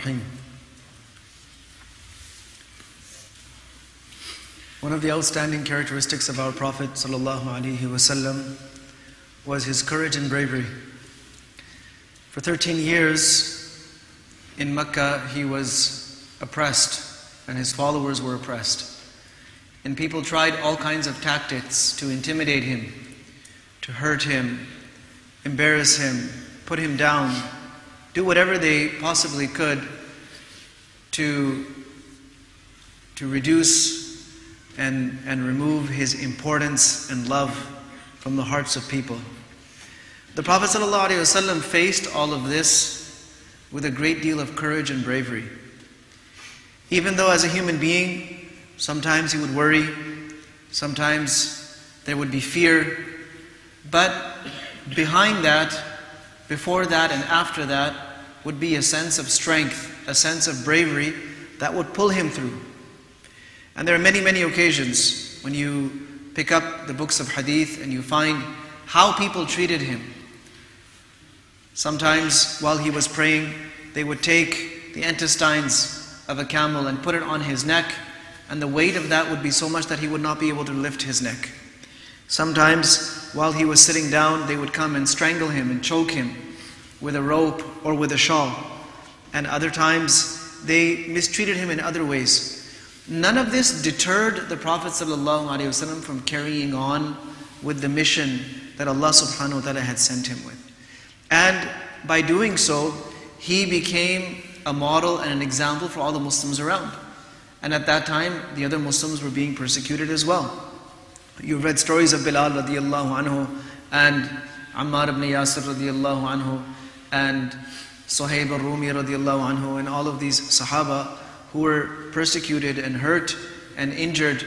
الرحيم. One of the outstanding characteristics of our Prophet ﷺ was his courage and bravery. For 13 years in Mecca, he was oppressed and his followers were oppressed. And people tried all kinds of tactics to intimidate him, to hurt him, embarrass him, put him down, do whatever they possibly could to reduce and remove his importance and love from the hearts of people. The Prophet ﷺ faced all of this with a great deal of courage and bravery. Even though as a human being, sometimes he would worry, sometimes there would be fear, but behind that, before that and after that, would be a sense of strength, a sense of bravery that would pull him through. And there are many, many occasions when you pick up the books of hadith and you find how people treated him. Sometimes while he was praying, they would take the intestines of a camel and put it on his neck, and the weight of that would be so much that he would not be able to lift his neck. Sometimes while he was sitting down, they would come and strangle him and choke him with a rope or with a shawl. And other times they mistreated him in other ways. None of this deterred the Prophet ﷺ from carrying on with the mission that Allah subhanahu wa ta'ala had sent him with. And by doing so, he became a model and an example for all the Muslims around. And at that time, the other Muslims were being persecuted as well. You've read stories of Bilal radiallahu anhu and Ammar ibn Yasir radiallahu anhu and Suhaib al-Rumi radiallahu anhu and all of these Sahaba who were persecuted and hurt and injured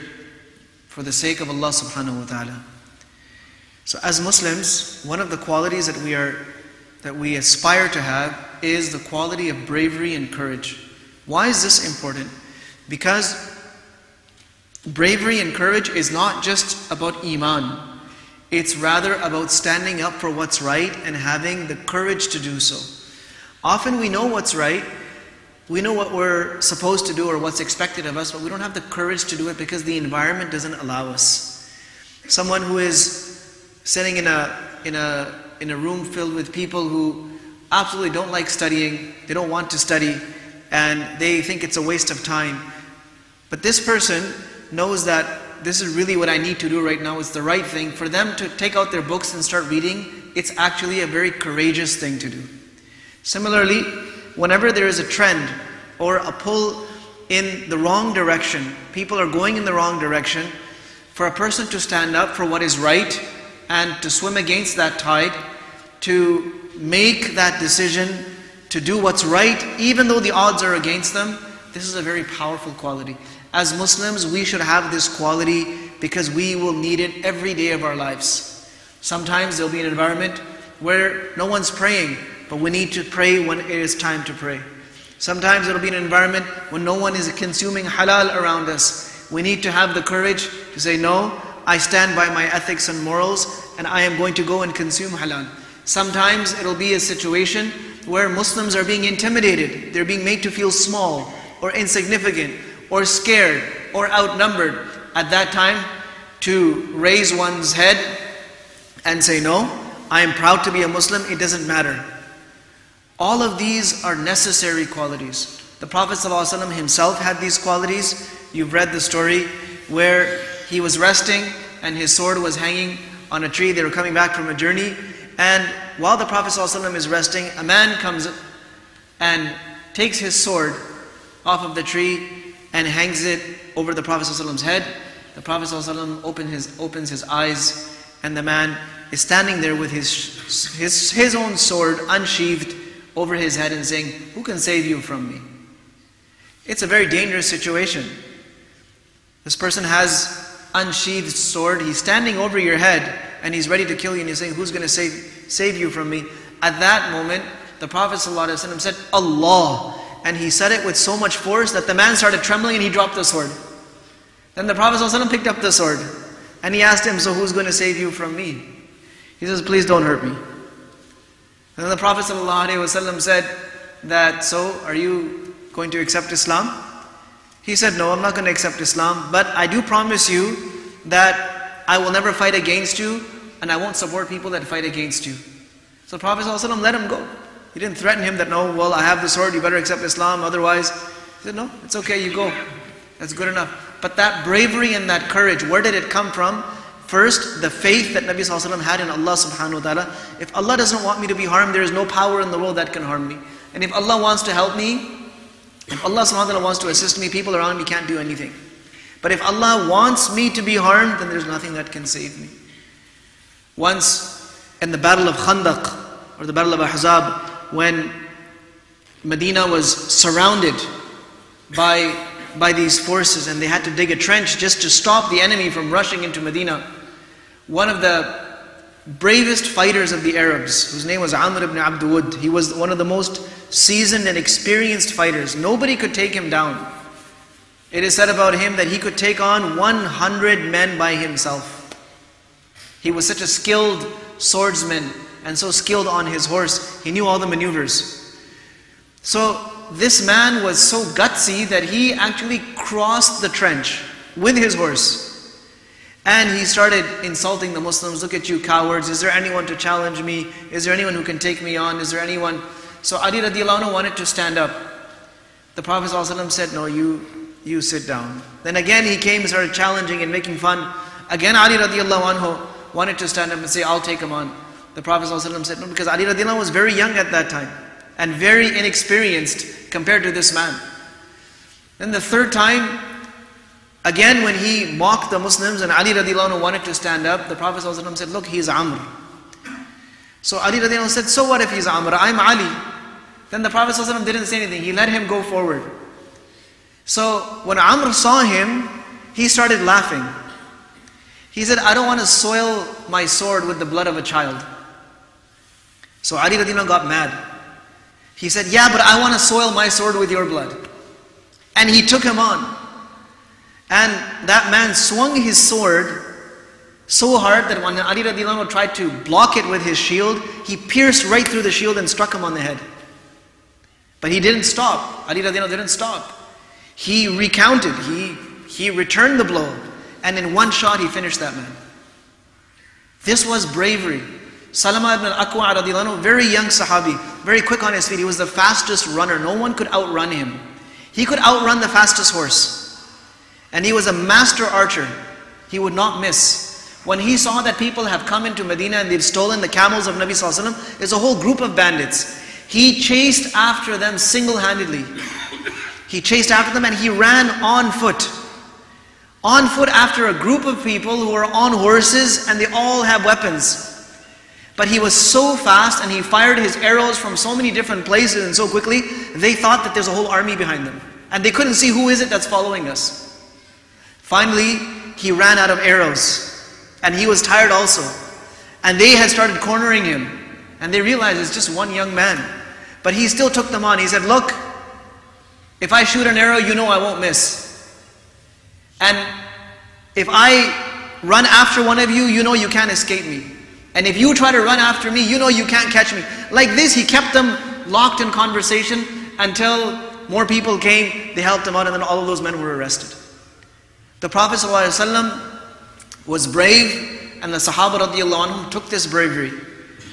for the sake of Allah subhanahu wa ta'ala. So as Muslims, one of the qualities that we aspire to have is the quality of bravery and courage. Why is this important? Because bravery and courage is not just about Iman. It's rather about standing up for what's right and having the courage to do so. Often we know what's right, we know what we're supposed to do or what's expected of us, but we don't have the courage to do it because the environment doesn't allow us. Someone who is sitting in a room filled with people who absolutely don't like studying, they don't want to study, and they think it's a waste of time. But this person knows that this is really what I need to do right now, it's the right thing. For them to take out their books and start reading, it's actually a very courageous thing to do. Similarly, whenever there is a trend or a pull in the wrong direction, people are going in the wrong direction, for a person to stand up for what is right and to swim against that tide, to make that decision, to do what's right, even though the odds are against them, this is a very powerful quality. As Muslims, we should have this quality because we will need it every day of our lives. Sometimes there'll be an environment where no one's praying, but we need to pray when it is time to pray. Sometimes there'll be an environment when no one is consuming halal around us. We need to have the courage to say, no, I stand by my ethics and morals and I am going to go and consume halal. Sometimes it'll be a situation where Muslims are being intimidated. They're being made to feel small or insignificant or scared or outnumbered. At that time, to raise one's head and say, no, I am proud to be a Muslim, it doesn't matter. All of these are necessary qualities. The Prophet ﷺ himself had these qualities. You've read the story where he was resting and his sword was hanging on a tree. They were coming back from a journey. And while the Prophet ﷺ is resting, a man comes and takes his sword off of the tree and hangs it over the Prophet ﷺ's head. The Prophet ﷺ opens his eyes, and the man is standing there with his own sword unsheathed over his head and saying, who can save you from me? It's a very dangerous situation. This person has unsheathed sword, he's standing over your head and he's ready to kill you, and you're saying, who's going to save you from me? At that moment, the Prophet ﷺ said, Allah. And he said it with so much force that the man started trembling and he dropped the sword. Then the Prophet ﷺ picked up the sword and he asked him, so who's going to save you from me? He says, please don't hurt me. And then the Prophet ﷺ said that, so are you going to accept Islam? He said, no, I'm not going to accept Islam, but I do promise you that I will never fight against you, and I won't support people that fight against you. So the Prophet ﷺ let him go. He didn't threaten him that, no, well, I have the sword, you better accept Islam, otherwise. He said, no, it's okay, you go. That's good enough. But that bravery and that courage, where did it come from? First, the faith that Nabi ﷺ had in Allah subhanahu wa ta'ala. If Allah doesn't want me to be harmed, there is no power in the world that can harm me. And if Allah wants to help me, if Allah subhanahu wa ta'ala wants to assist me, people around me can't do anything. But if Allah wants me to be harmed, then there's nothing that can save me. Once in the battle of Khandaq, or the battle of Ahzab, when Medina was surrounded by these forces and they had to dig a trench just to stop the enemy from rushing into Medina, one of the bravest fighters of the Arabs, whose name was Amr ibn Abd Wud, he was one of the most seasoned and experienced fighters. Nobody could take him down. It is said about him that he could take on 100 men by himself. He was such a skilled swordsman and so skilled on his horse. He knew all the maneuvers. So this man was so gutsy that he actually crossed the trench with his horse. And he started insulting the Muslims. Look at you cowards. Is there anyone to challenge me? Is there anyone who can take me on? Is there anyone? So Ali radiallahu anhu wanted to stand up. The Prophet ﷺ said, no, you sit down. Then again he came and started challenging and making fun. Again Ali radiallahu anhu wanted to stand up and say, I'll take him on. The Prophet ﷺ said, no, because Ali radiallahu anhu was very young at that time and very inexperienced compared to this man. Then the third time, again when he mocked the Muslims and Ali radiallahu anhu wanted to stand up, the Prophet ﷺ said, look, he's Amr. So Ali radiallahu anhu said, so what if he's Amr? I'm Ali. Then the Prophet ﷺ didn't say anything. He let him go forward. So when Amr saw him, he started laughing. He said, I don't want to soil my sword with the blood of a child. So Ali radiallahu anhu got mad. He said, yeah, but I want to soil my sword with your blood. And he took him on. And that man swung his sword so hard that when Ali radiallahu anhu tried to block it with his shield, he pierced right through the shield and struck him on the head. But he didn't stop. Ali radiallahu anhu didn't stop. He recounted, he returned the blow, and in one shot he finished that man. This was bravery. Salama ibn al-Aqwa radiallahu anhu, very young sahabi, very quick on his feet. He was the fastest runner. No one could outrun him. He could outrun the fastest horse. And he was a master archer. He would not miss. When he saw that people have come into Medina and they've stolen the camels of Nabi sallallahu alaihi wasallam, there's a whole group of bandits. He chased after them single-handedly. He chased after them and he ran on foot. On foot after a group of people who were on horses and they all have weapons. But he was so fast and he fired his arrows from so many different places and so quickly, they thought that there's a whole army behind them. And they couldn't see who is it that's following us. Finally, he ran out of arrows. And he was tired also. And they had started cornering him. And they realized it's just one young man. But he still took them on. He said, look, if I shoot an arrow, you know I won't miss. And if I run after one of you, you know you can't escape me. And if you try to run after me, you know you can't catch me. Like this, he kept them locked in conversation until more people came, they helped him out, and then all of those men were arrested. The Prophet ﷺ was brave, and the Sahaba radiallahu anhum took this bravery.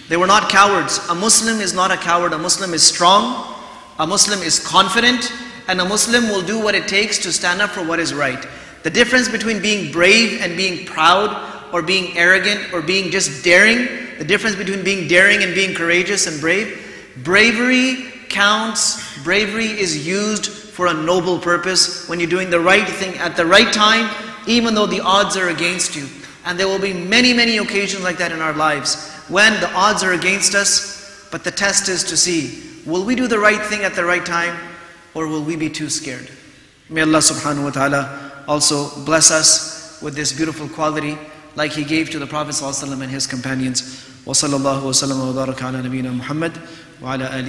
They were not cowards. A Muslim is not a coward. A Muslim is strong. A Muslim is confident. And a Muslim will do what it takes to stand up for what is right. The difference between being brave and being proud, or being arrogant, or being just daring, the difference between being daring and being courageous and brave, bravery counts. Bravery is used for a noble purpose when you're doing the right thing at the right time, even though the odds are against you. And there will be many, many occasions like that in our lives, when the odds are against us, but the test is to see, will we do the right thing at the right time, or will we be too scared? May Allah subhanahu wa ta'ala also bless us with this beautiful quality, like He gave to the Prophet ﷺ and his companions. وَصَلَّى اللَّهُ وَسَلَّمَ وَبَارَكَ عَلَى نَبِينَا مُحَمَّدٍ وَعَلَى آلِهِ